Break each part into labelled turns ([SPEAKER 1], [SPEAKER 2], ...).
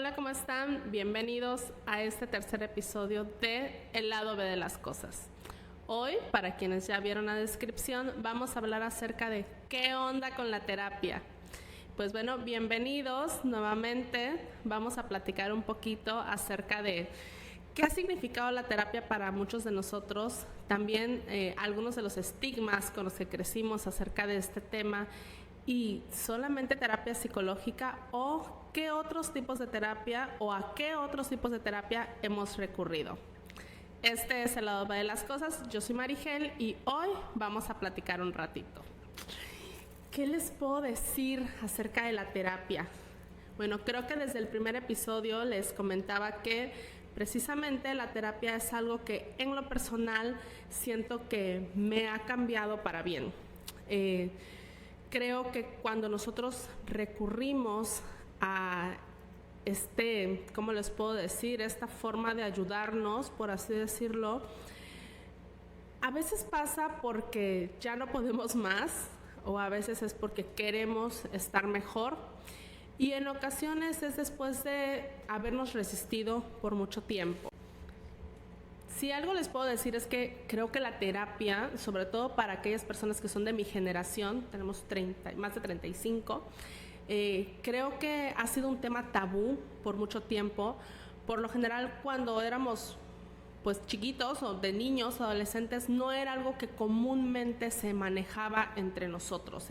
[SPEAKER 1] Hola, ¿cómo están? Bienvenidos a este tercer episodio de El lado B de las cosas. Hoy, para quienes ya vieron la descripción, vamos a hablar acerca de qué onda con la terapia. Pues bueno, bienvenidos nuevamente. Vamos a platicar un poquito acerca de qué ha significado la terapia para muchos de nosotros, también algunos de los estigmas con los que crecimos acerca de este tema y solamente terapia psicológica o qué otros tipos de terapia o a qué otros tipos de terapia hemos recurrido. Este es el lado B de las cosas. Yo soy Marigel y hoy vamos a platicar un ratito. ¿Qué les puedo decir acerca de la terapia? Bueno, creo que desde el primer episodio les comentaba que precisamente la terapia es algo que en lo personal siento que me ha cambiado para bien. Creo que cuando nosotros recurrimos a ¿cómo les puedo decir? Esta forma de ayudarnos, por así decirlo, a veces pasa porque ya no podemos más o a veces es porque queremos estar mejor y en ocasiones es después de habernos resistido por mucho tiempo. Si algo les puedo decir es que creo que la terapia, sobre todo para aquellas personas que son de mi generación, tenemos más de 35, creo que ha sido un tema tabú por mucho tiempo. Por lo general, cuando éramos pues chiquitos o de niños, adolescentes, no era algo que comúnmente se manejaba entre nosotros.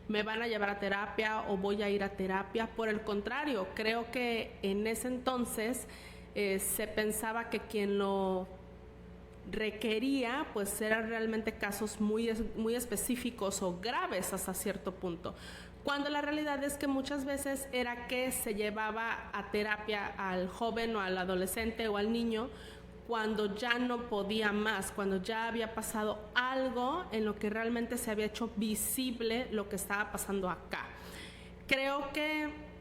[SPEAKER 1] Me van a llevar a terapia o voy a ir a terapia. Por el contrario, creo que en ese entonces se pensaba que quien lo requería pues eran realmente casos muy específicos o graves hasta cierto punto, cuando la realidad es que muchas veces era que se llevaba a terapia al joven o al adolescente o al niño cuando ya no podía más, cuando ya había pasado algo en lo que realmente se había hecho visible lo que estaba pasando acá. Creo que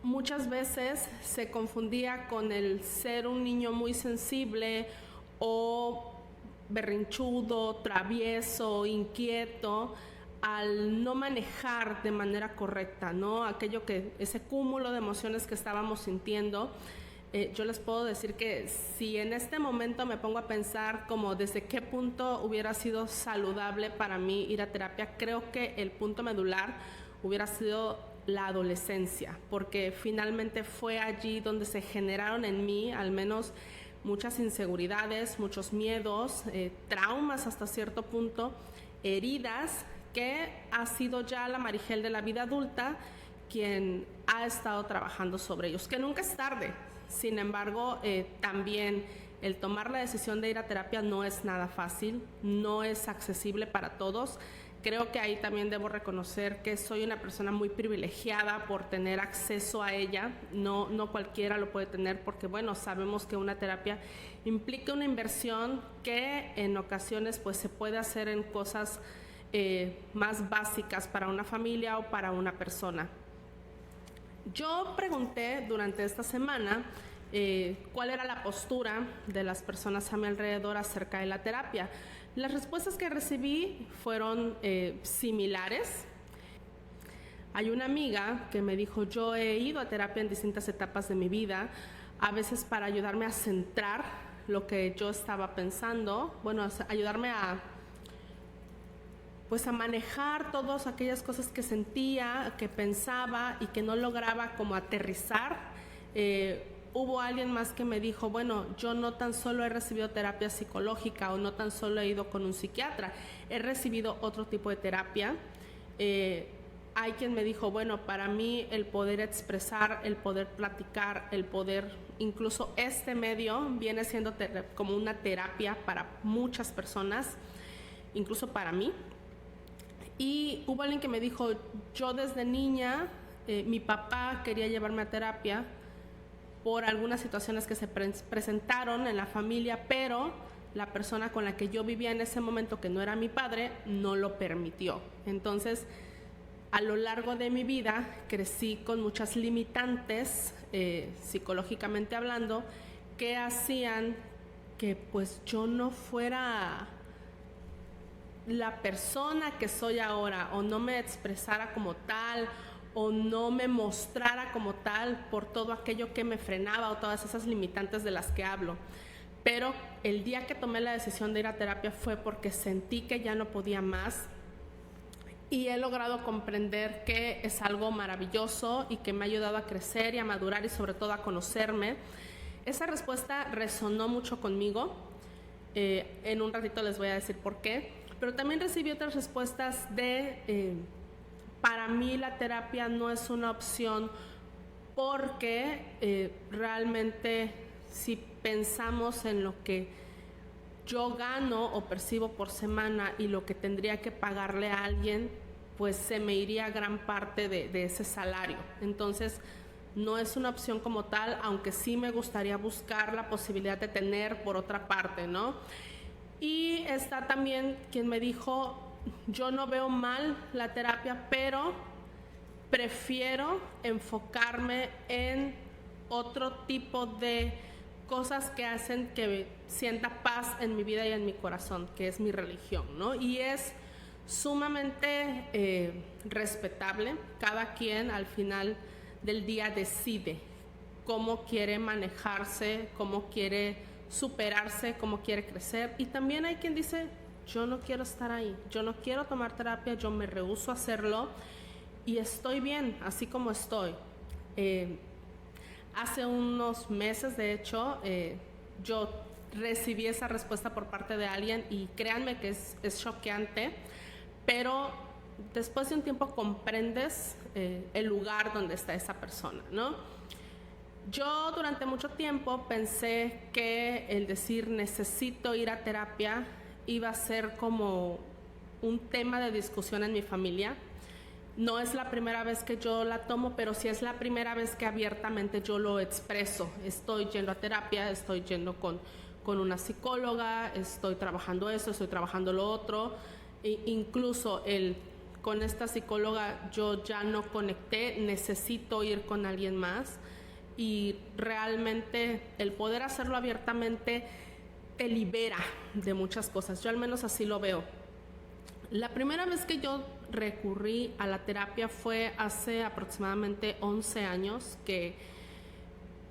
[SPEAKER 1] muchas veces se confundía con el ser un niño muy sensible o berrinchudo, travieso, inquieto, al no manejar de manera correcta, ¿no? Ese cúmulo de emociones que estábamos sintiendo. Yo les puedo decir que si en este momento me pongo a pensar como desde qué punto hubiera sido saludable para mí ir a terapia, creo que el punto medular hubiera sido la adolescencia, porque finalmente fue allí donde se generaron en mí al menos muchas inseguridades, muchos miedos, traumas hasta cierto punto, heridas, que ha sido ya la Marigel de la vida adulta quien ha estado trabajando sobre ellos, que nunca es tarde. Sin embargo, también el tomar la decisión de ir a terapia no es nada fácil, no es accesible para todos. Creo que ahí también debo reconocer que soy una persona muy privilegiada por tener acceso a ella. No cualquiera lo puede tener porque, bueno, sabemos que una terapia implica una inversión que en ocasiones pues se puede hacer en cosas más básicas para una familia o para una persona. Yo pregunté durante esta semana cuál era la postura de las personas a mi alrededor acerca de la terapia. Las respuestas que recibí fueron similares. Hay una amiga que me dijo, yo he ido a terapia en distintas etapas de mi vida, a veces para ayudarme a centrar lo que yo estaba pensando, bueno, ayudarme a manejar todas aquellas cosas que sentía, que pensaba y que no lograba como aterrizar. Hubo alguien más que me dijo, bueno, yo no tan solo he recibido terapia psicológica o no tan solo he ido con un psiquiatra, he recibido otro tipo de terapia. Hay quien me dijo, bueno, para mí el poder expresar, el poder platicar, el poder, incluso este medio viene siendo como una terapia para muchas personas, incluso para mí. Y hubo alguien que me dijo, yo desde niña, mi papá quería llevarme a terapia por algunas situaciones que se presentaron en la familia, pero la persona con la que yo vivía en ese momento, que no era mi padre, no lo permitió. Entonces, a lo largo de mi vida, crecí con muchas limitantes, psicológicamente hablando, que hacían que pues yo no fuera la persona que soy ahora o no me expresara como tal o no me mostrara como tal por todo aquello que me frenaba o todas esas limitantes de las que hablo. Pero el día que tomé la decisión de ir a terapia fue porque sentí que ya no podía más y he logrado comprender que es algo maravilloso y que me ha ayudado a crecer y a madurar y sobre todo a conocerme. Esa respuesta resonó mucho conmigo. En un ratito les voy a decir por qué. Pero también recibí otras respuestas de... para mí la terapia no es una opción porque realmente si pensamos en lo que yo gano o percibo por semana y lo que tendría que pagarle a alguien, pues se me iría gran parte de ese salario. Entonces, no es una opción como tal, aunque sí me gustaría buscar la posibilidad de tener por otra parte, ¿no? Y está también quien me dijo, yo no veo mal la terapia, pero prefiero enfocarme en otro tipo de cosas que hacen que sienta paz en mi vida y en mi corazón, que es mi religión, ¿no? Y es sumamente respetable. Cada quien al final del día decide cómo quiere manejarse, cómo quiere superarse, cómo quiere crecer. Y también hay quien dice, yo no quiero estar ahí, yo no quiero tomar terapia, yo me rehúso a hacerlo y estoy bien así como estoy. Hace unos meses, de hecho, yo recibí esa respuesta por parte de alguien y créanme que es choqueante, pero después de un tiempo comprendes el lugar donde está esa persona, ¿no? Yo durante mucho tiempo pensé que el decir necesito ir a terapia iba a ser como un tema de discusión en mi familia. No es la primera vez que yo la tomo, pero sí es la primera vez que abiertamente yo lo expreso. Estoy yendo a terapia, estoy yendo con una psicóloga, estoy trabajando eso, estoy trabajando lo otro. E incluso con esta psicóloga yo ya no conecté, necesito ir con alguien más. Y realmente el poder hacerlo abiertamente te libera de muchas cosas. Yo al menos así lo veo. La primera vez que yo recurrí a la terapia fue hace aproximadamente 11 años, que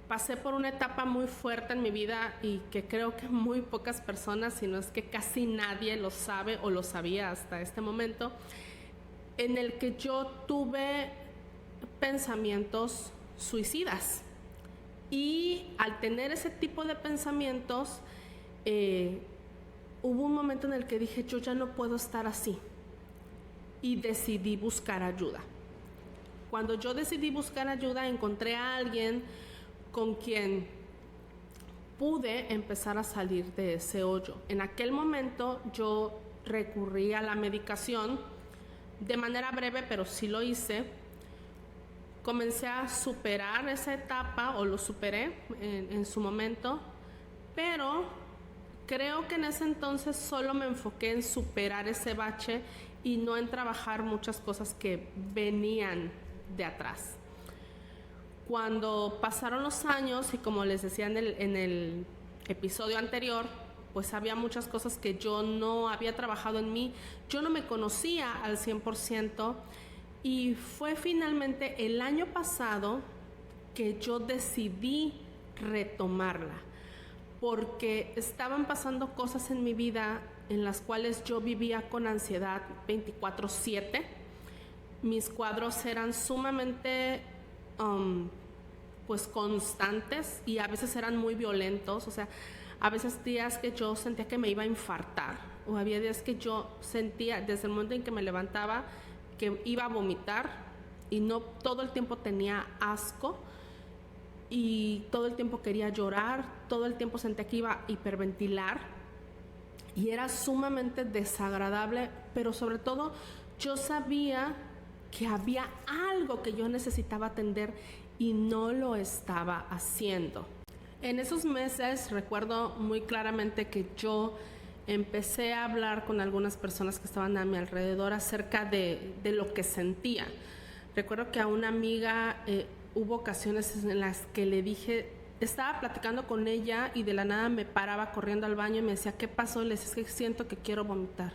[SPEAKER 1] pasé por una etapa muy fuerte en mi vida y que creo que muy pocas personas, si no es que casi nadie lo sabe o lo sabía hasta este momento, en el que yo tuve pensamientos suicidas. Y al tener ese tipo de pensamientos, hubo un momento en el que dije, yo ya no puedo estar así. Y decidí buscar ayuda. Cuando yo decidí buscar ayuda, encontré a alguien con quien pude empezar a salir de ese hoyo. En aquel momento yo recurrí a la medicación de manera breve, pero sí lo hice. Comencé a superar esa etapa, o lo superé en su momento, pero creo que en ese entonces solo me enfoqué en superar ese bache y no en trabajar muchas cosas que venían de atrás. Cuando pasaron los años, y como les decía en el episodio anterior, pues había muchas cosas que yo no había trabajado en mí, yo no me conocía al 100%. Y fue finalmente el año pasado que yo decidí retomarla, porque estaban pasando cosas en mi vida en las cuales yo vivía con ansiedad 24/7. Mis cuadros eran sumamente pues constantes y a veces eran muy violentos. O sea, a veces días que yo sentía que me iba a infartar, o había días que yo sentía desde el momento en que me levantaba que iba a vomitar, y no todo el tiempo tenía asco y todo el tiempo quería llorar, todo el tiempo sentía que iba a hiperventilar y era sumamente desagradable, pero sobre todo yo sabía que había algo que yo necesitaba atender y no lo estaba haciendo. En esos meses recuerdo muy claramente que yo empecé a hablar con algunas personas que estaban a mi alrededor acerca de lo que sentía. Recuerdo que a una amiga hubo ocasiones en las que le dije, estaba platicando con ella y de la nada me paraba corriendo al baño y me decía, ¿qué pasó? Y le decía, es que siento que quiero vomitar.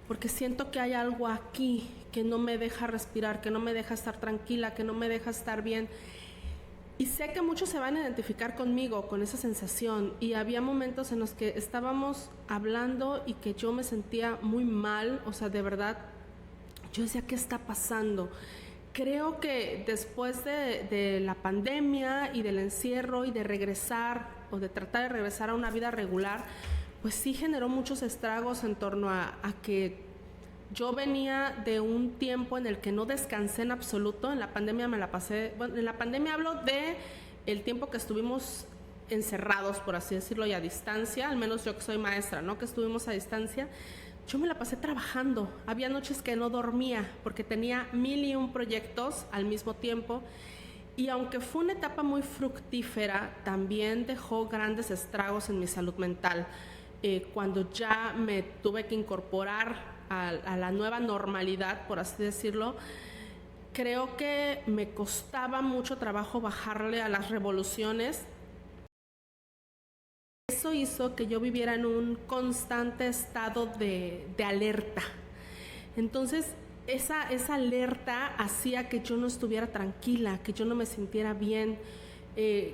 [SPEAKER 1] porque siento que hay algo aquí que no me deja respirar, que no me deja estar tranquila, que no me deja estar bien. Y sé que muchos se van a identificar conmigo, con esa sensación. Y había momentos en los que estábamos hablando y que yo me sentía muy mal, o sea, de verdad, yo decía, ¿qué está pasando? Creo que después de la pandemia y del encierro y de regresar, o de tratar de regresar a una vida regular, pues sí generó muchos estragos en torno a que yo venía de un tiempo en el que no descansé en absoluto. En la pandemia me la pasé, bueno, en la pandemia hablo de el tiempo que estuvimos encerrados, por así decirlo, y a distancia, al menos yo que soy maestra, ¿no? Que estuvimos a distancia. Yo me la pasé trabajando. Había noches que no dormía porque tenía 1001 proyectos al mismo tiempo. Y aunque fue una etapa muy fructífera, también dejó grandes estragos en mi salud mental. Cuando ya me tuve que incorporar a la nueva normalidad, por así decirlo, creo que me costaba mucho trabajo bajarle a las revoluciones. Eso hizo que yo viviera en un constante estado de alerta. Entonces, esa alerta hacía que yo no estuviera tranquila, que yo no me sintiera bien.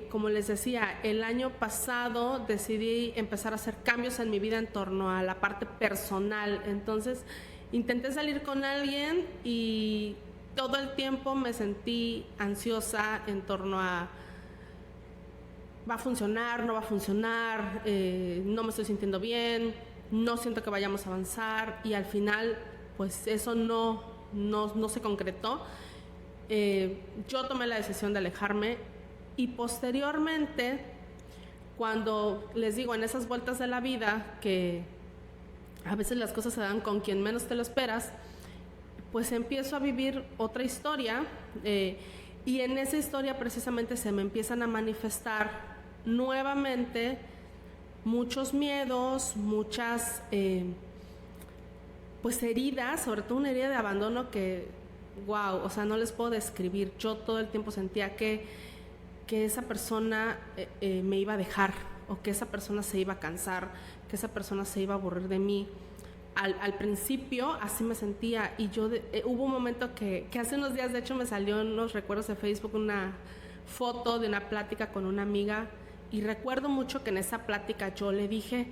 [SPEAKER 1] Como les decía, el año pasado decidí empezar a hacer cambios en mi vida en torno a la parte personal. Entonces, intenté salir con alguien y todo el tiempo me sentí ansiosa en torno a ¿va a funcionar? ¿No va a funcionar? No me estoy sintiendo bien, no siento que vayamos a avanzar, y al final pues eso no se concretó. Yo tomé la decisión de alejarme, y posteriormente, cuando les digo, en esas vueltas de la vida, que a veces las cosas se dan con quien menos te lo esperas, pues empiezo a vivir otra historia, y en esa historia precisamente se me empiezan a manifestar nuevamente muchos miedos, muchas pues heridas, sobre todo una herida de abandono que, wow, o sea, no les puedo describir. Yo todo el tiempo sentía que esa persona me iba a dejar, o que esa persona se iba a cansar, que esa persona se iba a aburrir de mí. Al principio así me sentía, y yo hubo un momento que hace unos días, de hecho, me salió en los recuerdos de Facebook una foto de una plática con una amiga, y recuerdo mucho que en esa plática yo le dije,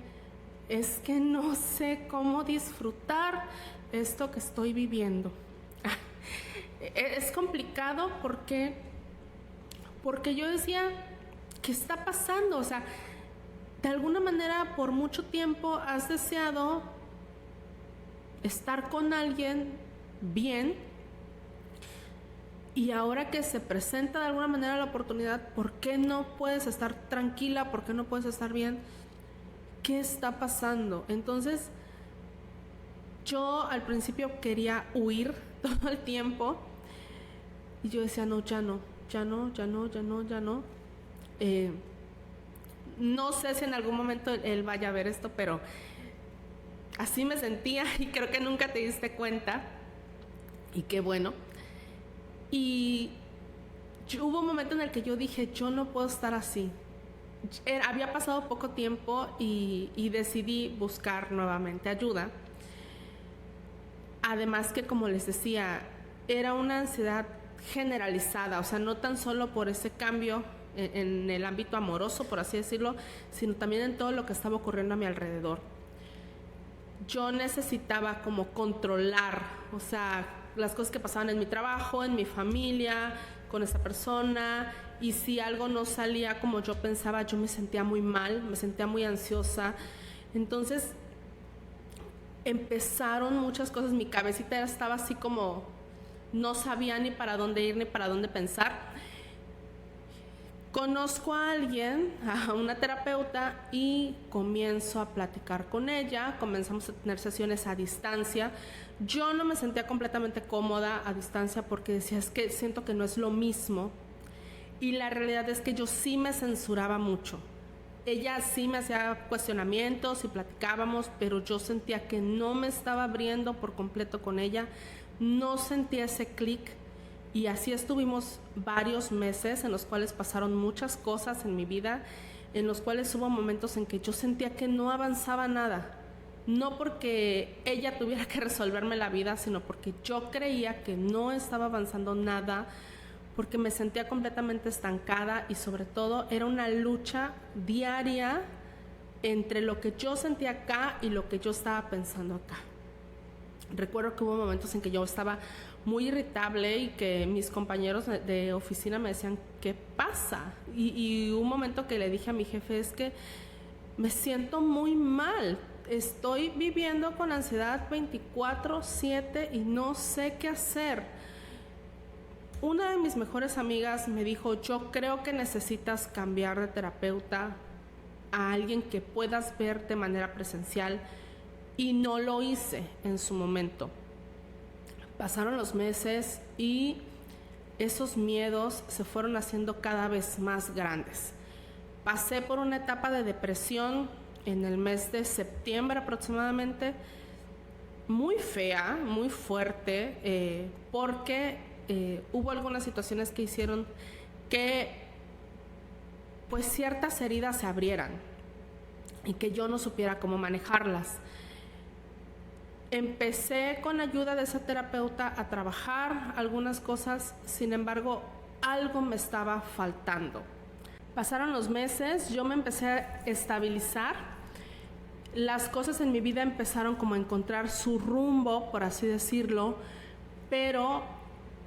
[SPEAKER 1] es que no sé cómo disfrutar esto que estoy viviendo. Es complicado porque yo decía, ¿qué está pasando? O sea, de alguna manera por mucho tiempo has deseado estar con alguien bien, y ahora que se presenta de alguna manera la oportunidad, ¿por qué no puedes estar tranquila? ¿Por qué no puedes estar bien? ¿Qué está pasando? Entonces, yo al principio quería huir todo el tiempo, y yo decía, no, ya no. No sé si en algún momento él vaya a ver esto, pero así me sentía, y creo que nunca te diste cuenta, y qué bueno. Y hubo un momento en el que yo dije, yo no puedo estar así. Había pasado poco tiempo y decidí buscar nuevamente ayuda. Además que, como les decía, era una ansiedad generalizada, o sea, no tan solo por ese cambio en el ámbito amoroso, por así decirlo, sino también en todo lo que estaba ocurriendo a mi alrededor. Yo necesitaba como controlar, o sea, las cosas que pasaban en mi trabajo, en mi familia, con esa persona, y si algo no salía como yo pensaba, yo me sentía muy mal, me sentía muy ansiosa. Entonces empezaron muchas cosas, mi cabecita estaba así como, no sabía ni para dónde ir ni para dónde pensar. Conozco a alguien, a una terapeuta, y comienzo a platicar con ella, comenzamos a tener sesiones a distancia. Yo no me sentía completamente cómoda a distancia porque decía, es que siento que no es lo mismo, y la realidad es que yo sí me censuraba mucho. Ella sí me hacía cuestionamientos y platicábamos, pero yo sentía que no me estaba abriendo por completo con ella, no sentía ese clic. Y así estuvimos varios meses en los cuales pasaron muchas cosas en mi vida, en los cuales hubo momentos en que yo sentía que no avanzaba nada, no porque ella tuviera que resolverme la vida, sino porque yo creía que no estaba avanzando nada, porque me sentía completamente estancada y sobre todo era una lucha diaria entre lo que yo sentía acá y lo que yo estaba pensando acá. Recuerdo que hubo momentos en que yo estaba muy irritable y que mis compañeros de oficina me decían, ¿qué pasa? Y un momento que le dije a mi jefe, es que me siento muy mal, estoy viviendo con ansiedad 24/7 y no sé qué hacer. Una de mis mejores amigas me dijo, yo creo que necesitas cambiar de terapeuta a alguien que puedas ver de manera presencial, y no lo hice en su momento. Pasaron los meses y esos miedos se fueron haciendo cada vez más grandes. Pasé por una etapa de depresión en el mes de septiembre aproximadamente, muy fea, muy fuerte, porque hubo algunas situaciones que hicieron que pues ciertas heridas se abrieran y que yo no supiera cómo manejarlas. Empecé con ayuda de esa terapeuta a trabajar algunas cosas, sin embargo, algo me estaba faltando. Pasaron los meses, yo me empecé a estabilizar, las cosas en mi vida empezaron como a encontrar su rumbo, por así decirlo, pero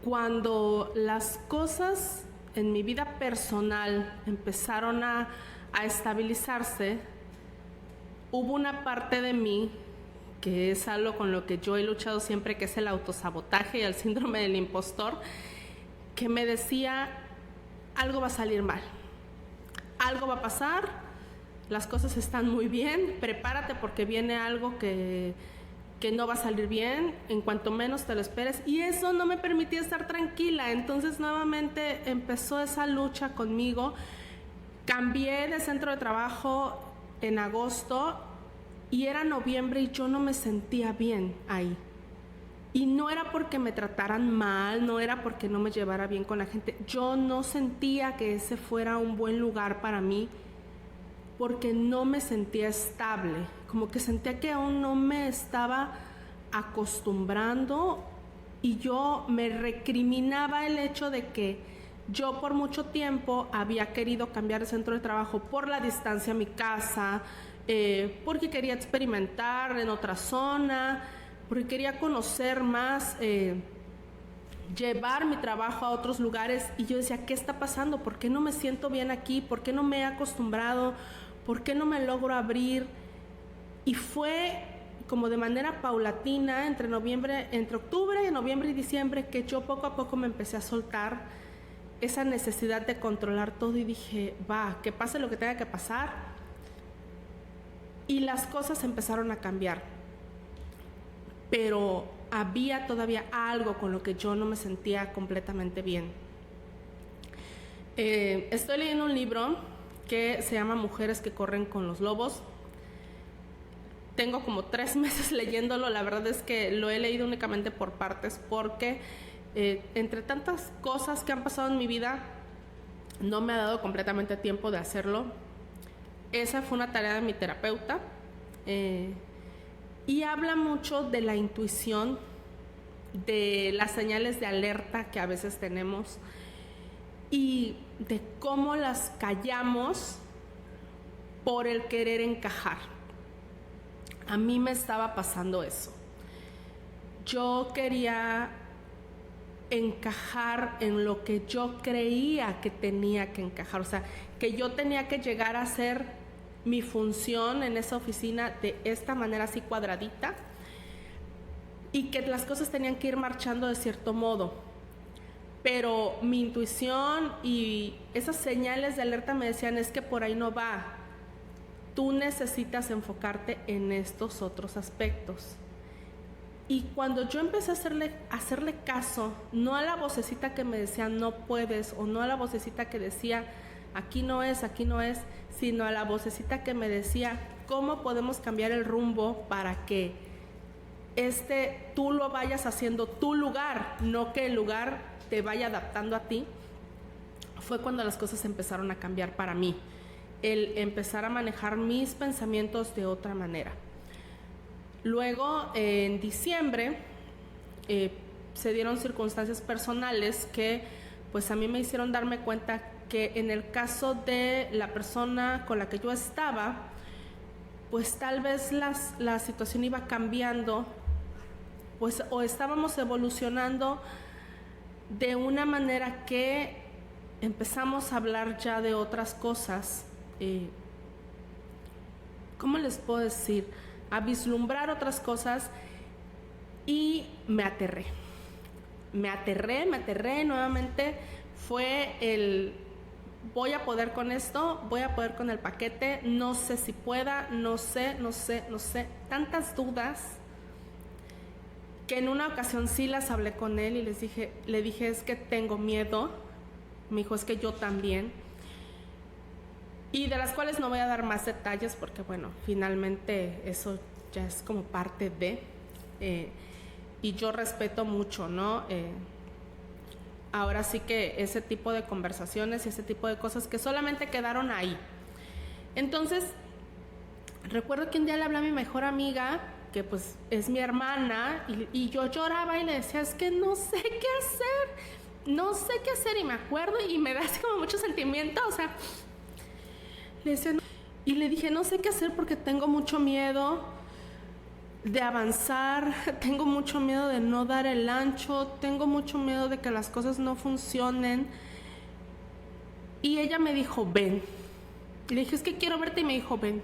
[SPEAKER 1] cuando las cosas en mi vida personal empezaron a estabilizarse, hubo una parte de mí que es algo con lo que yo he luchado siempre, que es el autosabotaje y el síndrome del impostor, que me decía, algo va a salir mal, algo va a pasar, las cosas están muy bien, prepárate porque viene algo que no va a salir bien, en cuanto menos te lo esperes, y eso no me permitía estar tranquila. Entonces nuevamente empezó esa lucha conmigo. Cambié de centro de trabajo en agosto y era noviembre y yo no me sentía bien ahí. Y no era porque me trataran mal, no era porque no me llevara bien con la gente. Yo no sentía que ese fuera un buen lugar para mí porque no me sentía estable. Como que sentía que aún no me estaba acostumbrando y yo me recriminaba el hecho de que yo por mucho tiempo había querido cambiar de centro de trabajo por la distancia a mi casa, porque quería experimentar en otra zona, porque quería conocer más, llevar mi trabajo a otros lugares. Y yo decía, ¿qué está pasando? ¿Por qué no me siento bien aquí? ¿Por qué no me he acostumbrado? ¿Por qué no me logro abrir? Y fue como de manera paulatina entre octubre, noviembre y diciembre, que yo poco a poco me empecé a soltar esa necesidad de controlar todo y dije, va, que pase lo que tenga que pasar. Y las cosas empezaron a cambiar. Pero había todavía algo con lo que yo no me sentía completamente bien. Estoy leyendo un libro que se llama Mujeres que corren con los lobos. Tengo como 3 meses leyéndolo. La verdad es que lo he leído únicamente por partes porque entre tantas cosas que han pasado en mi vida no me ha dado completamente tiempo de hacerlo. Esa fue una tarea de mi terapeuta, y habla mucho de la intuición, de las señales de alerta que a veces tenemos y de cómo las callamos por el querer encajar. A mí me estaba pasando eso. Yo quería encajar en lo que yo creía que tenía que encajar, o sea, que yo tenía que llegar a hacer mi función en esa oficina de esta manera así cuadradita y que las cosas tenían que ir marchando de cierto modo. Pero mi intuición y esas señales de alerta me decían, es que por ahí no va. Tú necesitas enfocarte en estos otros aspectos. Y cuando yo empecé a hacerle caso, no a la vocecita que me decía no puedes, o no a la vocecita que decía aquí no es, sino a la vocecita que me decía cómo podemos cambiar el rumbo para que tú lo vayas haciendo tu lugar, no que el lugar te vaya adaptando a ti, fue cuando las cosas empezaron a cambiar para mí. El empezar a manejar mis pensamientos de otra manera. Luego, en diciembre, se dieron circunstancias personales que pues a mí me hicieron darme cuenta que en el caso de la persona con la que yo estaba, pues tal vez la situación iba cambiando, pues o estábamos evolucionando de una manera que empezamos a hablar ya de otras cosas. ¿Cómo les puedo decir? A vislumbrar otras cosas, y me aterré nuevamente. Fue el voy a poder con esto, voy a poder con el paquete, no sé si pueda, no sé, tantas dudas, que en una ocasión sí las hablé con él y le dije es que tengo miedo. Me dijo es que yo también, y de las cuales no voy a dar más detalles porque bueno, finalmente eso ya es como parte de, y yo respeto mucho, ¿no? Ahora sí que ese tipo de conversaciones y ese tipo de cosas que solamente quedaron ahí. Entonces, recuerdo que un día le hablé a mi mejor amiga, que pues es mi hermana, y yo lloraba y le decía, es que no sé qué hacer, y me acuerdo y me da así como mucho sentimiento, o sea, le decía, y le dije, no sé qué hacer porque tengo mucho miedo de avanzar, tengo mucho miedo de no dar el ancho, tengo mucho miedo de que las cosas no funcionen. Y ella me dijo, ven. Y le dije, es que quiero verte, y me dijo, ven.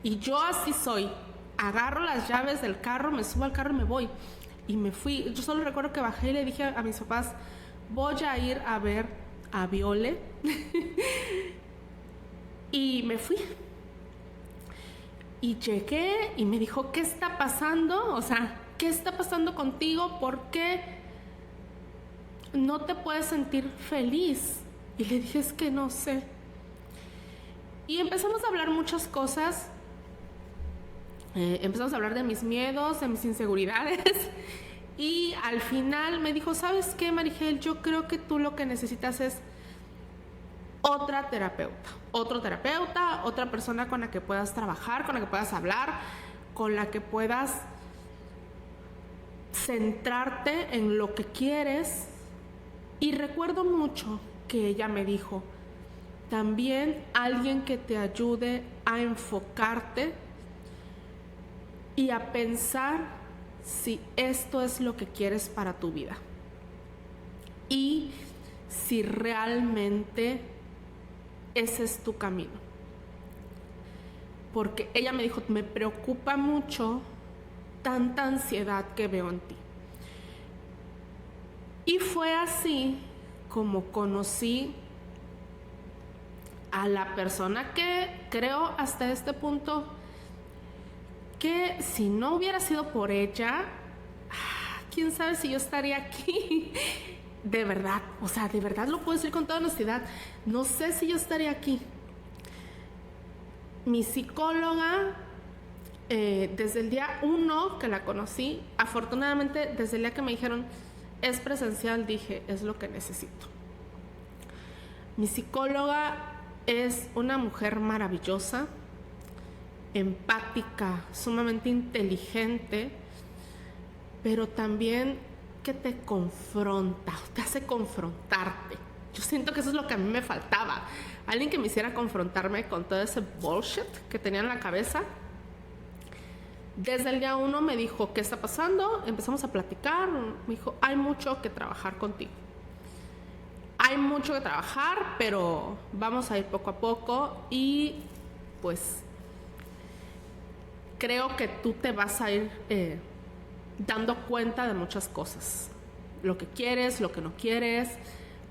[SPEAKER 1] Y yo así soy, agarro las llaves del carro, me subo al carro y me voy. Y me fui. Yo solo recuerdo que bajé y le dije a mis papás, voy a ir a ver a Viole. Y me fui. Y llegué y me dijo, ¿qué está pasando? O sea, ¿qué está pasando contigo? ¿Por qué no te puedes sentir feliz? Y le dije, es que no sé. Y empezamos a hablar muchas cosas. Empezamos a hablar de mis miedos, de mis inseguridades. Y al final me dijo, ¿sabes qué, Marigel? Yo creo que tú lo que necesitas es otra terapeuta, otra persona con la que puedas trabajar, con la que puedas hablar, con la que puedas centrarte en lo que quieres. Y recuerdo mucho que ella me dijo, también alguien que te ayude a enfocarte y a pensar si esto es lo que quieres para tu vida y si realmente ese es tu camino. Porque ella me dijo, me preocupa mucho tanta ansiedad que veo en ti. Y fue así como conocí a la persona que creo hasta este punto que si no hubiera sido por ella, quién sabe si yo estaría aquí. De verdad, o sea, de verdad lo puedo decir con toda honestidad. No sé si yo estaría aquí. Mi psicóloga, desde el día 1 que la conocí, afortunadamente desde el día que me dijeron es presencial, dije, es lo que necesito. Mi psicóloga es una mujer maravillosa, empática, sumamente inteligente, pero también que te confronta, te hace confrontarte. Yo siento que eso es lo que a mí me faltaba. Alguien que me hiciera confrontarme con todo ese bullshit que tenía en la cabeza. Desde el día 1 me dijo, ¿qué está pasando? Empezamos a platicar. Me dijo, hay mucho que trabajar contigo. Hay mucho que trabajar, pero vamos a ir poco a poco y pues creo que tú te vas a ir dando cuenta de muchas cosas. Lo que quieres, lo que no quieres,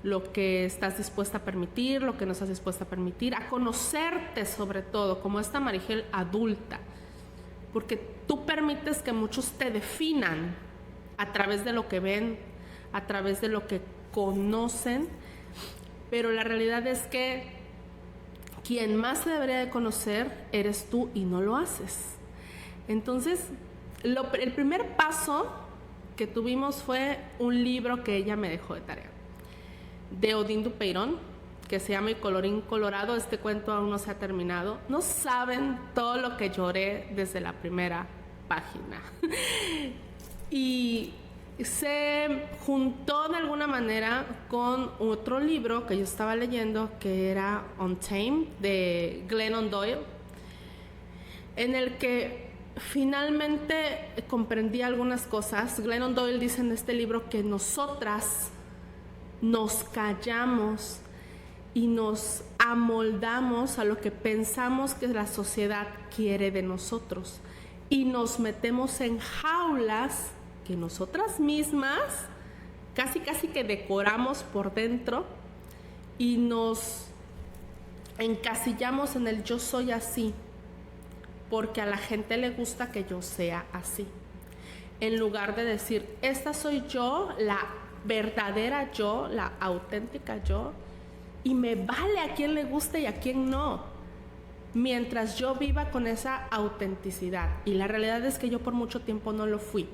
[SPEAKER 1] lo que estás dispuesta a permitir, lo que no estás dispuesta a permitir, a conocerte sobre todo, como esta Marigel adulta. Porque tú permites que muchos te definan a través de lo que ven, a través de lo que conocen, pero la realidad es que quien más se debería de conocer eres tú y no lo haces. Entonces, el primer paso que tuvimos fue un libro que ella me dejó de tarea, de Odín Dupeirón, que se llama El colorín colorado. Este cuento aún no se ha terminado. No saben todo lo que lloré desde la primera página. Y se juntó de alguna manera con otro libro que yo estaba leyendo, que era Untamed, de Glennon Doyle, en el que finalmente comprendí algunas cosas. Glennon Doyle dice en este libro que nosotras nos callamos y nos amoldamos a lo que pensamos que la sociedad quiere de nosotros, y nos metemos en jaulas que nosotras mismas casi que decoramos por dentro, y nos encasillamos en el yo soy así porque a la gente le gusta que yo sea así, en lugar de decir esta soy yo, la verdadera yo, la auténtica yo, y me vale a quien le guste y a quien no, mientras yo viva con esa autenticidad. Y la realidad es que yo por mucho tiempo no lo fui.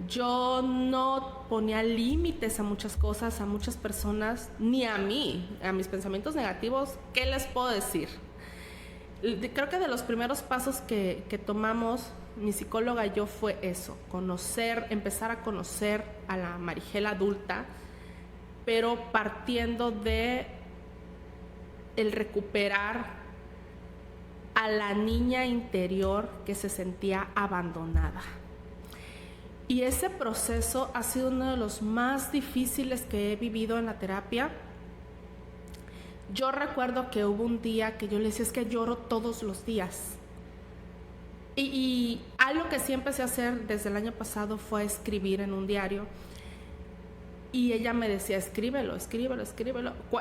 [SPEAKER 1] Yo no ponía límites a muchas cosas, a muchas personas, ni a mí, a mis pensamientos negativos. ¿Qué les puedo decir? Creo que de los primeros pasos que tomamos mi psicóloga y yo fue eso, empezar a conocer a la Marigel adulta, pero partiendo de el recuperar a la niña interior que se sentía abandonada. Y ese proceso ha sido uno de los más difíciles que he vivido en la terapia. Yo recuerdo que hubo un día que yo le decía, es que lloro todos los días. Y algo que sí empecé a hacer desde el año pasado fue escribir en un diario. Y ella me decía, escríbelo.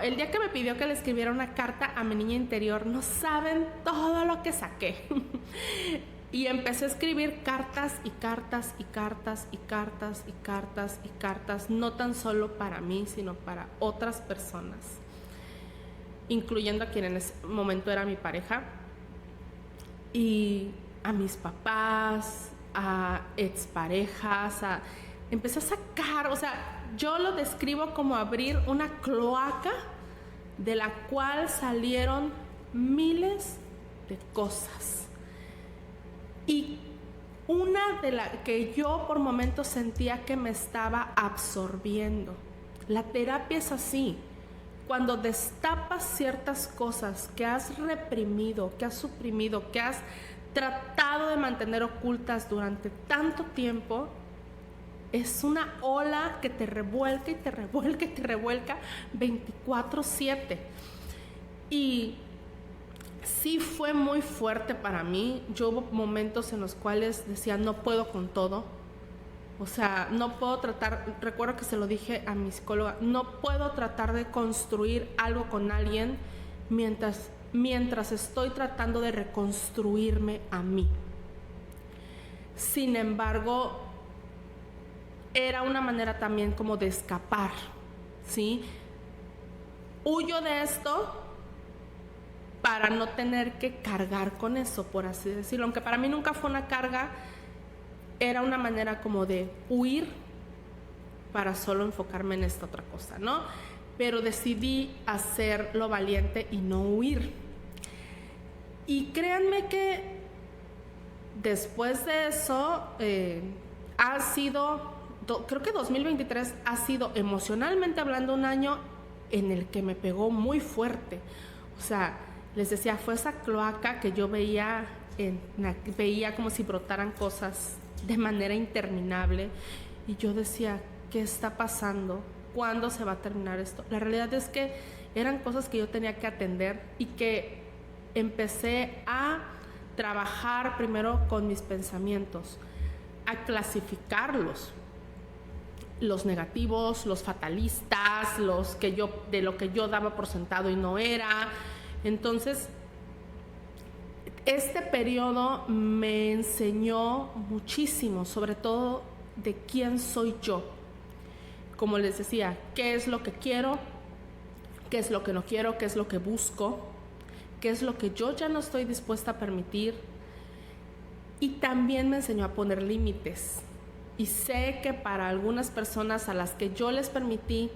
[SPEAKER 1] El día que me pidió que le escribiera una carta a mi niña interior, no saben todo lo que saqué. Y empecé a escribir cartas, no tan solo para mí, sino para otras personas, incluyendo a quien en ese momento era mi pareja, y a mis papás, a exparejas, empecé a sacar, yo lo describo como abrir una cloaca de la cual salieron miles de cosas. Y una de las que yo por momentos sentía que me estaba absorbiendo. La terapia es así. Cuando destapas ciertas cosas que has reprimido, que has suprimido, que has tratado de mantener ocultas durante tanto tiempo, es una ola que te revuelca y te revuelca y te revuelca 24/7. Y sí fue muy fuerte para mí. Yo hubo momentos en los cuales decía, no puedo con todo. No puedo recuerdo que se lo dije a mi psicóloga, no puedo tratar de construir algo con alguien mientras estoy tratando de reconstruirme a mí. Sin embargo, era una manera también como de escapar, ¿sí? Huyo de esto para no tener que cargar con eso, por así decirlo. Aunque para mí nunca fue una carga, era una manera como de huir para solo enfocarme en esta otra cosa, ¿no? Pero decidí hacerlo valiente y no huir. Y créanme que después de eso ha sido, creo que 2023 ha sido emocionalmente hablando un año en el que me pegó muy fuerte. Les decía, fue esa cloaca que yo veía como si brotaran cosas de manera interminable, y yo decía, ¿qué está pasando? ¿Cuándo se va a terminar esto? La realidad es que eran cosas que yo tenía que atender, y que empecé a trabajar primero con mis pensamientos, a clasificarlos, los negativos, los fatalistas, de lo que yo daba por sentado y no era. Entonces, este periodo me enseñó muchísimo, sobre todo de quién soy yo. Como les decía, qué es lo que quiero, qué es lo que no quiero, qué es lo que busco, qué es lo que yo ya no estoy dispuesta a permitir. Y también me enseñó a poner límites. Y sé que para algunas personas a las que yo les permití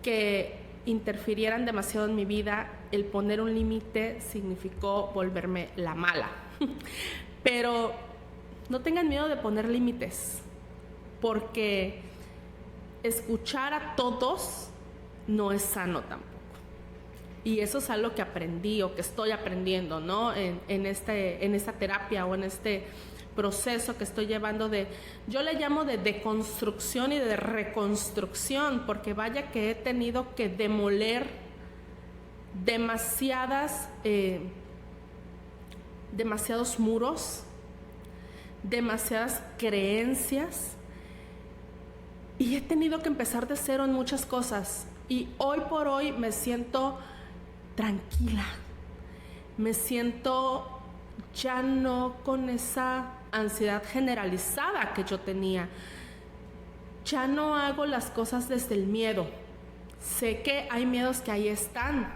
[SPEAKER 1] que interfirieran demasiado en mi vida, el poner un límite significó volverme la mala. Pero no tengan miedo de poner límites, porque escuchar a todos no es sano tampoco. Y eso es algo que aprendí o que estoy aprendiendo, ¿no? En esta terapia o en este proceso que estoy llevando yo le llamo de deconstrucción y de reconstrucción, porque vaya que he tenido que demoler demasiados muros, demasiadas creencias, y he tenido que empezar de cero en muchas cosas. Y hoy por hoy me siento tranquila, me siento ya no con esa ansiedad generalizada que yo tenía. Ya no hago las cosas desde el miedo. Sé que hay miedos que ahí están,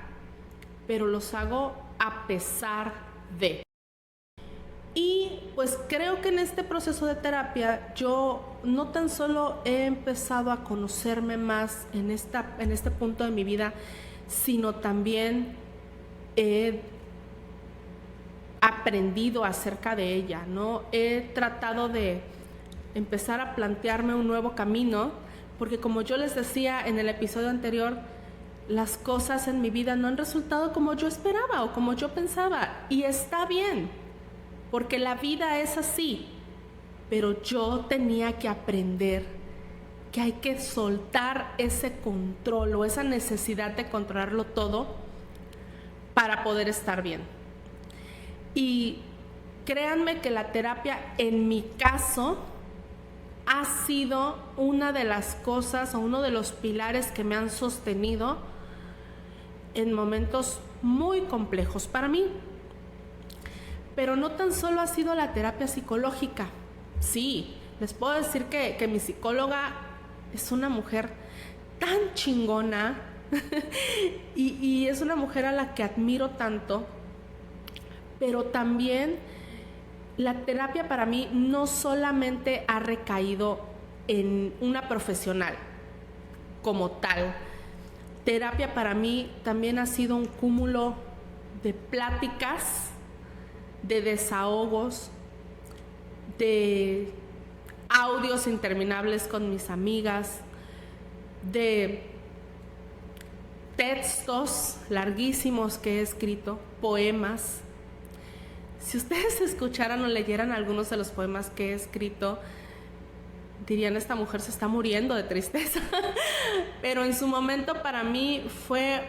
[SPEAKER 1] pero los hago a pesar de. Y pues creo que en este proceso de terapia yo no tan solo he empezado a conocerme más en este punto de mi vida, sino también he aprendido acerca de ella, ¿no? He tratado de empezar a plantearme un nuevo camino, porque como yo les decía en el episodio anterior, las cosas en mi vida no han resultado como yo esperaba o como yo pensaba, y está bien, porque la vida es así, pero yo tenía que aprender que hay que soltar ese control o esa necesidad de controlarlo todo para poder estar bien. Y créanme que la terapia, en mi caso, ha sido una de las cosas o uno de los pilares que me han sostenido en momentos muy complejos para mí. Pero no tan solo ha sido la terapia psicológica. Sí, les puedo decir que mi psicóloga es una mujer tan chingona y es una mujer a la que admiro tanto, pero también la terapia para mí no solamente ha recaído en una profesional como tal. Terapia para mí también ha sido un cúmulo de pláticas, de desahogos, de audios interminables con mis amigas, de textos larguísimos que he escrito, poemas. Si ustedes escucharan o leyeran algunos de los poemas que he escrito, dirían, esta mujer se está muriendo de tristeza. Pero en su momento para mí fue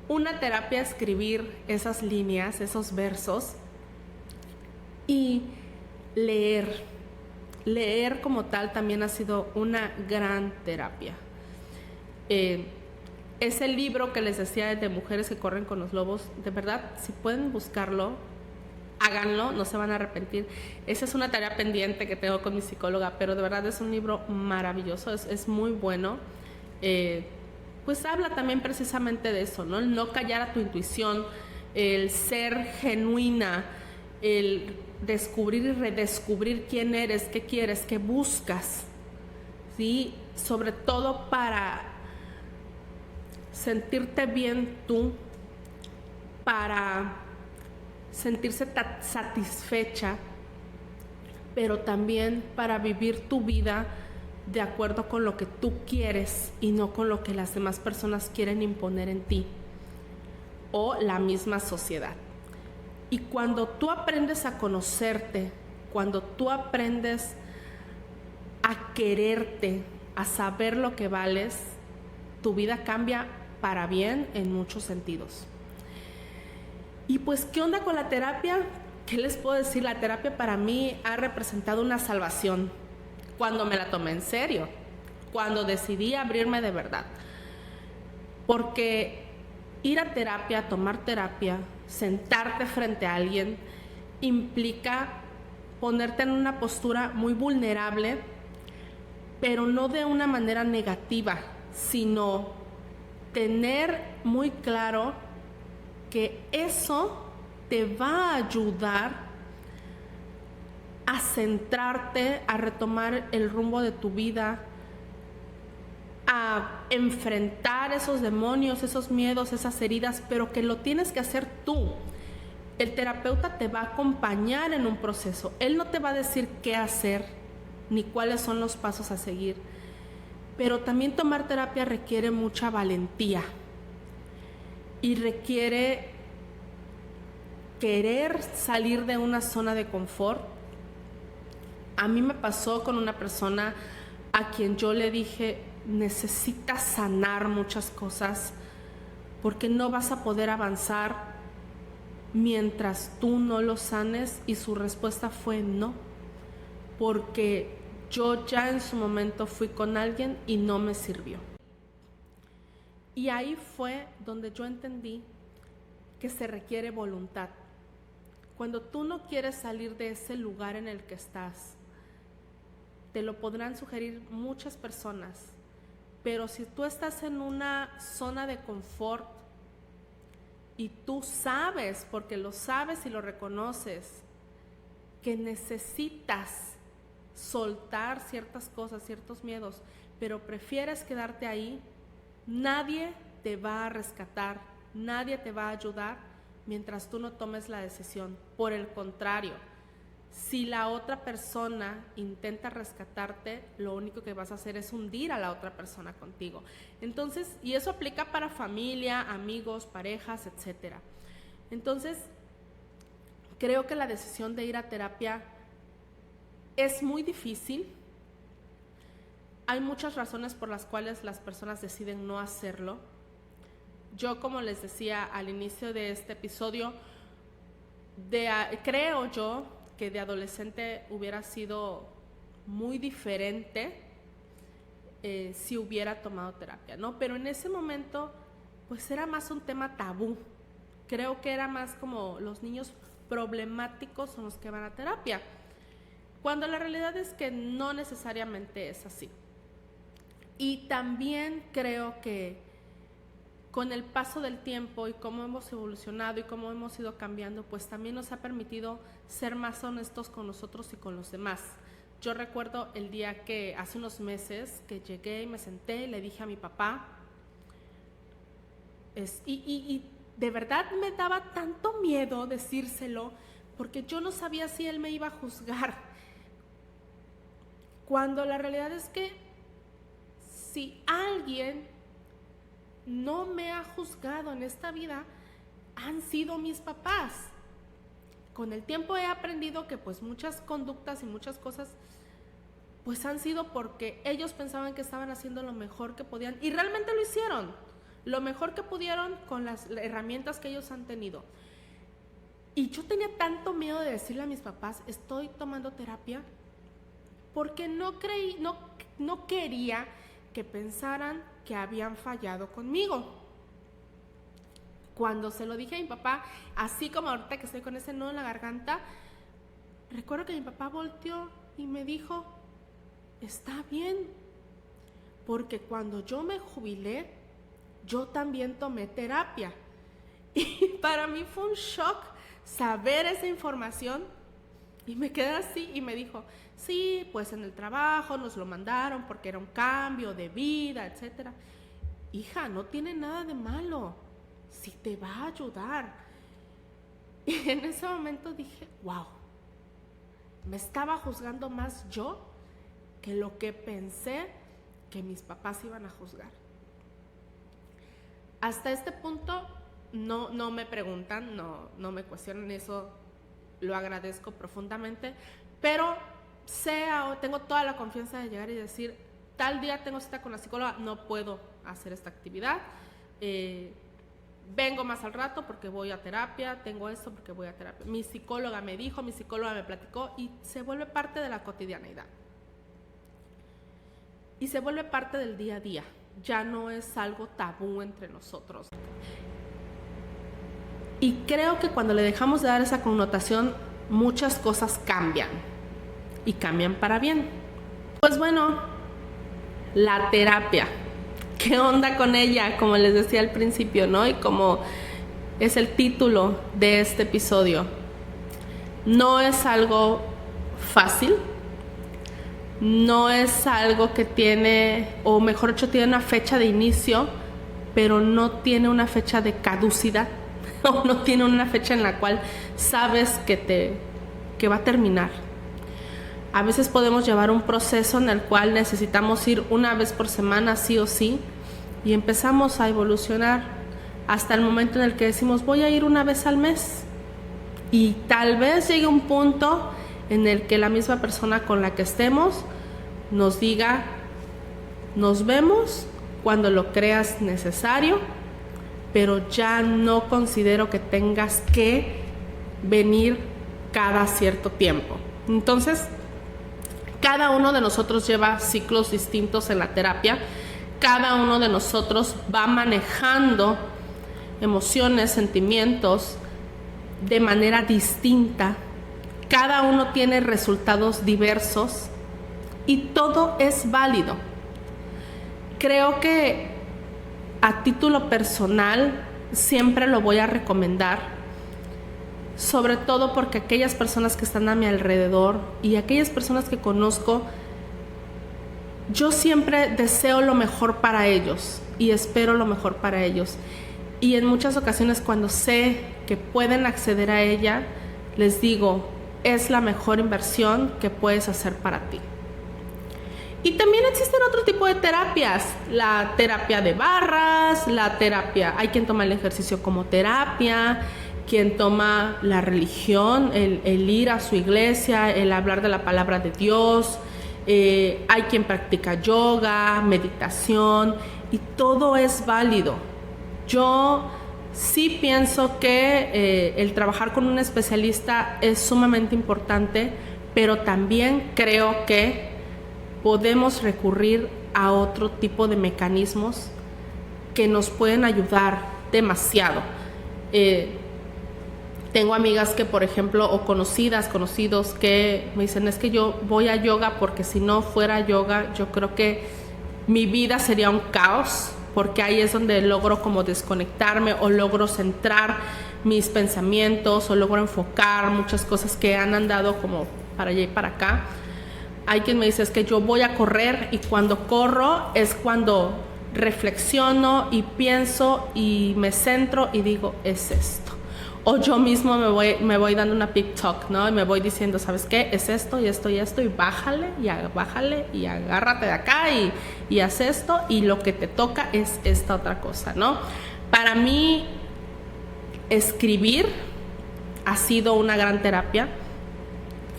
[SPEAKER 1] una terapia escribir esas líneas, esos versos, y leer como tal también ha sido una gran terapia. Ese libro que les decía de Mujeres que corren con los lobos, de verdad, si pueden buscarlo, háganlo, no se van a arrepentir. Esa es una tarea pendiente que tengo con mi psicóloga, pero de verdad es un libro maravilloso, es muy bueno. Pues habla también precisamente de eso, ¿no? El no callar a tu intuición, el ser genuina, el descubrir y redescubrir quién eres, qué quieres, qué buscas, ¿sí? Sobre todo para sentirte bien tú, para sentirse satisfecha, pero también para vivir tu vida de acuerdo con lo que tú quieres y no con lo que las demás personas quieren imponer en ti o la misma sociedad. Y cuando tú aprendes a conocerte, cuando tú aprendes a quererte, a saber lo que vales, tu vida cambia para bien en muchos sentidos. Y pues, ¿qué onda con la terapia? ¿Qué les puedo decir? La terapia para mí ha representado una salvación cuando me la tomé en serio, cuando decidí abrirme de verdad. Porque ir a terapia, tomar terapia, sentarte frente a alguien, implica ponerte en una postura muy vulnerable, pero no de una manera negativa, sino tener muy claro que eso te va a ayudar a centrarte, a retomar el rumbo de tu vida, a enfrentar esos demonios, esos miedos, esas heridas, pero que lo tienes que hacer tú. El terapeuta te va a acompañar en un proceso. Él no te va a decir qué hacer ni cuáles son los pasos a seguir. Pero también tomar terapia requiere mucha valentía y requiere querer salir de una zona de confort. A mí me pasó con una persona a quien yo le dije, necesitas sanar muchas cosas porque no vas a poder avanzar mientras tú no lo sanes, y su respuesta fue no, porque yo ya en su momento fui con alguien y no me sirvió. Y ahí fue donde yo entendí que se requiere voluntad. Cuando tú no quieres salir de ese lugar en el que estás, te lo podrán sugerir muchas personas, pero si tú estás en una zona de confort y tú sabes, porque lo sabes y lo reconoces, que necesitas soltar ciertas cosas, ciertos miedos, pero prefieres quedarte ahí, nadie te va a rescatar, nadie te va a ayudar mientras tú no tomes la decisión. Por el contrario, si la otra persona intenta rescatarte, lo único que vas a hacer es hundir a la otra persona contigo. Entonces, y eso aplica para familia, amigos, parejas, etc. Entonces, creo que la decisión de ir a terapia es muy difícil. Hay muchas razones por las cuales las personas deciden no hacerlo. Yo, como les decía al inicio de este episodio, creo yo que de adolescente hubiera sido muy diferente si hubiera tomado terapia, ¿no? Pero en ese momento, pues era más un tema tabú. Creo que era más como los niños problemáticos son los que van a terapia, cuando la realidad es que no necesariamente es así. Y también creo que con el paso del tiempo y cómo hemos evolucionado y cómo hemos ido cambiando, pues también nos ha permitido ser más honestos con nosotros y con los demás. Yo recuerdo el día que hace unos meses que llegué y me senté y le dije a mi papá, y de verdad me daba tanto miedo decírselo, porque yo no sabía si él me iba a juzgar, cuando la realidad es que si alguien no me ha juzgado en esta vida, han sido mis papás. Con el tiempo he aprendido que pues muchas conductas y muchas cosas pues han sido porque ellos pensaban que estaban haciendo lo mejor que podían, y realmente lo hicieron, lo mejor que pudieron con las herramientas que ellos han tenido. Y yo tenía tanto miedo de decirle a mis papás, estoy tomando terapia, porque no quería que pensaran que habían fallado conmigo. Cuando se lo dije a mi papá, así como ahorita que estoy con ese nudo en la garganta, recuerdo que mi papá volteó y me dijo, está bien, porque cuando yo me jubilé, yo también tomé terapia. Y para mí fue un shock saber esa información, y me quedé así y me dijo, sí, pues en el trabajo nos lo mandaron porque era un cambio de vida, etc. Hija, no tiene nada de malo, si te va a ayudar. Y en ese momento dije, wow, me estaba juzgando más yo que lo que pensé que mis papás iban a juzgar. Hasta este punto no me preguntan, no me cuestionan, eso lo agradezco profundamente, pero tengo toda la confianza de llegar y decir, tal día tengo cita con la psicóloga, no puedo hacer esta actividad, vengo más al rato porque voy a terapia, tengo esto porque voy a terapia. Mi psicóloga me dijo, mi psicóloga me platicó, y se vuelve parte de la cotidianeidad. Y se vuelve parte del día a día, ya no es algo tabú entre nosotros. Y creo que cuando le dejamos de dar esa connotación, muchas cosas cambian, y cambian para bien. Pues bueno, la terapia, ¿qué onda con ella? Como les decía al principio, ¿no? Y como es el título de este episodio, no es algo fácil, no es algo que tiene, o mejor dicho, tiene una fecha de inicio, pero no tiene una fecha de caducidad. o no tiene una fecha en la cual sabes que va a terminar. A veces podemos llevar un proceso en el cual necesitamos ir una vez por semana sí o sí, y empezamos a evolucionar hasta el momento en el que decimos voy a ir una vez al mes, y tal vez llegue un punto en el que la misma persona con la que estemos nos diga nos vemos cuando lo creas necesario, pero ya no considero que tengas que venir cada cierto tiempo. Entonces, cada uno de nosotros lleva ciclos distintos en la terapia. Cada uno de nosotros va manejando emociones, sentimientos de manera distinta. Cada uno tiene resultados diversos y todo es válido. Creo que a título personal siempre lo voy a recomendar, sobre todo porque aquellas personas que están a mi alrededor y aquellas personas que conozco, yo siempre deseo lo mejor para ellos y espero lo mejor para ellos. Y en muchas ocasiones cuando sé que pueden acceder a ella, les digo, es la mejor inversión que puedes hacer para ti. Y también existen otro tipo de terapias, la terapia de barras, hay quien toma el ejercicio como terapia, quien toma la religión, el ir a su iglesia, el hablar de la palabra de Dios, hay quien practica yoga, meditación, y todo es válido. Yo sí pienso que el trabajar con un especialista es sumamente importante, pero también creo que podemos recurrir a otro tipo de mecanismos que nos pueden ayudar demasiado. Tengo amigas que, por ejemplo, o conocidos que me dicen, es que yo voy a yoga porque si no fuera yoga, yo creo que mi vida sería un caos, porque ahí es donde logro como desconectarme o logro centrar mis pensamientos o logro enfocar muchas cosas que han andado como para allá y para acá. Hay quien me dice, es que yo voy a correr y cuando corro es cuando reflexiono y pienso y me centro y digo, es esto. O yo mismo me voy dando una pep talk, ¿no? Y me voy diciendo, ¿sabes qué? Es esto y esto y esto, y bájale y agárrate de acá y haz esto, y lo que te toca es esta otra cosa, ¿no? Para mí, escribir ha sido una gran terapia.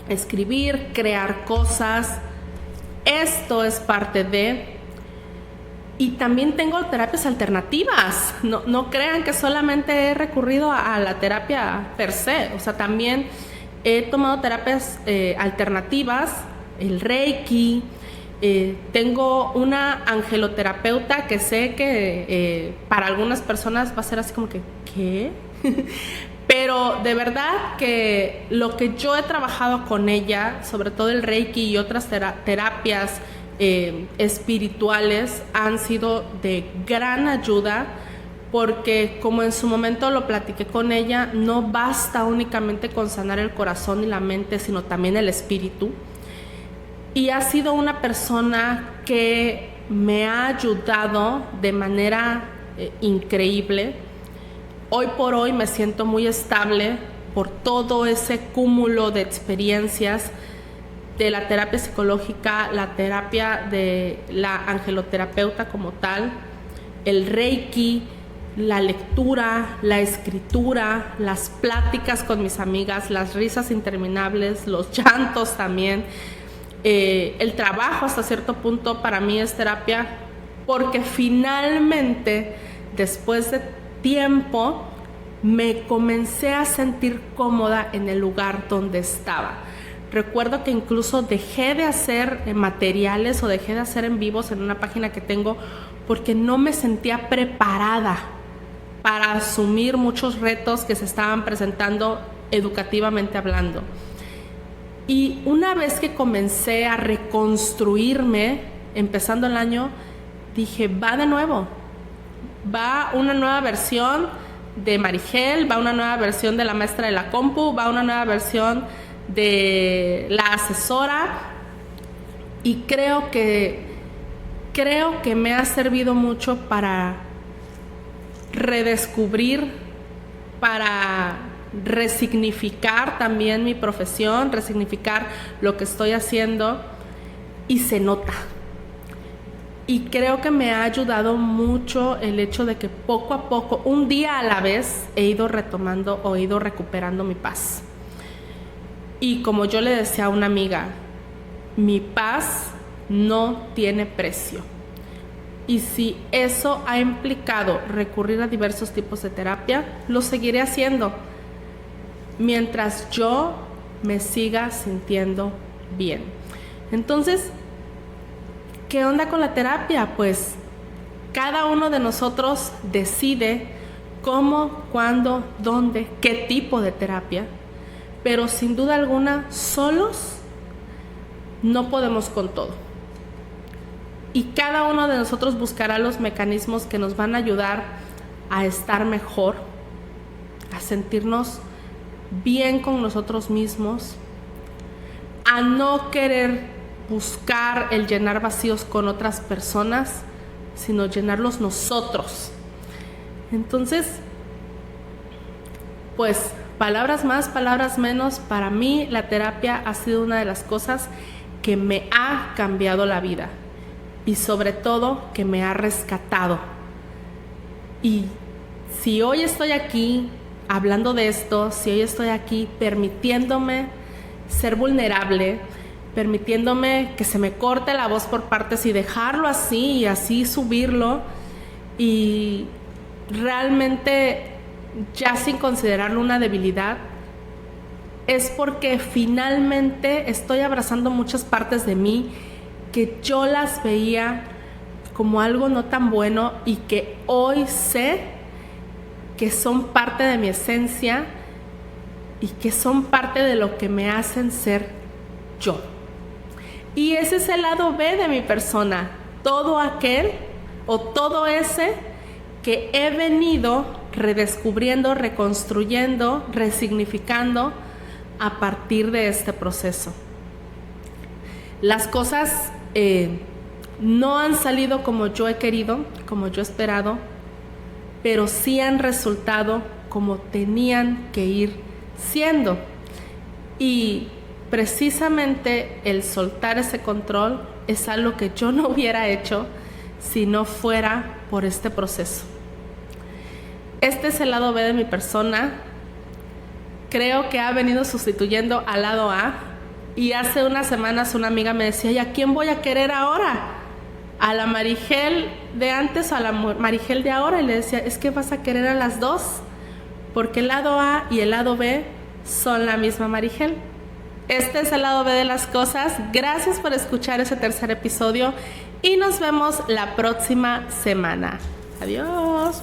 [SPEAKER 1] Escribir, crear cosas, esto es parte de... Y también tengo terapias alternativas. No crean que solamente he recurrido a la terapia per se. O sea, también he tomado terapias alternativas, el Reiki. Tengo una angeloterapeuta que sé que para algunas personas va a ser así como que, ¿qué? Pero de verdad que lo que yo he trabajado con ella, sobre todo el Reiki y otras terapias espirituales, han sido de gran ayuda, porque como en su momento lo platiqué con ella, no basta únicamente con sanar el corazón y la mente, sino también el espíritu. Y ha sido una persona que me ha ayudado de manera increíble. Hoy por hoy me siento muy estable por todo ese cúmulo de experiencias de la terapia psicológica, la terapia de la angeloterapeuta como tal, el Reiki, la lectura, la escritura, las pláticas con mis amigas, las risas interminables, los llantos también. El trabajo hasta cierto punto para mí es terapia, porque finalmente, después de tiempo, me comencé a sentir cómoda en el lugar donde estaba. Recuerdo que incluso dejé de hacer materiales o dejé de hacer en vivos en una página que tengo porque no me sentía preparada para asumir muchos retos que se estaban presentando educativamente hablando. Y una vez que comencé a reconstruirme, empezando el año, dije, va de nuevo. Va una nueva versión de Marigel, va una nueva versión de la maestra de la compu, va una nueva versión de la asesora, y creo que me ha servido mucho para redescubrir para resignificar también mi profesión, resignificar lo que estoy haciendo, y se nota. Y creo que me ha ayudado mucho el hecho de que poco a poco, un día a la vez, he ido retomando o he ido recuperando mi paz. Y como yo le decía a una amiga, mi paz no tiene precio. Y si eso ha implicado recurrir a diversos tipos de terapia, lo seguiré haciendo mientras yo me siga sintiendo bien. Entonces, ¿qué onda con la terapia? Pues cada uno de nosotros decide cómo, cuándo, dónde, qué tipo de terapia, pero sin duda alguna, solos no podemos con todo. Y cada uno de nosotros buscará los mecanismos que nos van a ayudar a estar mejor, a sentirnos bien con nosotros mismos, a no querer buscar el llenar vacíos con otras personas, sino llenarlos nosotros. Entonces, pues, palabras más, palabras menos, para mí la terapia ha sido una de las cosas que me ha cambiado la vida y sobre todo que me ha rescatado. Y si hoy estoy aquí hablando de esto, si hoy estoy aquí permitiéndome ser vulnerable, permitiéndome que se me corte la voz por partes y dejarlo así y así subirlo, y realmente ya sin considerarlo una debilidad, es porque finalmente estoy abrazando muchas partes de mí que yo las veía como algo no tan bueno y que hoy sé que son parte de mi esencia y que son parte de lo que me hacen ser yo. Y ese es el lado B de mi persona, todo aquel o todo ese que he venido redescubriendo, reconstruyendo, resignificando a partir de este proceso. Las cosas no han salido como yo he querido, como yo he esperado, pero sí han resultado como tenían que ir siendo. Y precisamente el soltar ese control es algo que yo no hubiera hecho si no fuera por este proceso. Este es el lado B de mi persona. Creo que ha venido sustituyendo al lado A. Y hace unas semanas una amiga me decía, ¿y a quién voy a querer ahora? ¿A la Marigel de antes o a la Marigel de ahora? Y le decía, es que vas a querer a las dos, porque el lado A y el lado B son la misma Marigel. Este es el lado B de las cosas. Gracias por escuchar ese tercer episodio y nos vemos la próxima semana. Adiós.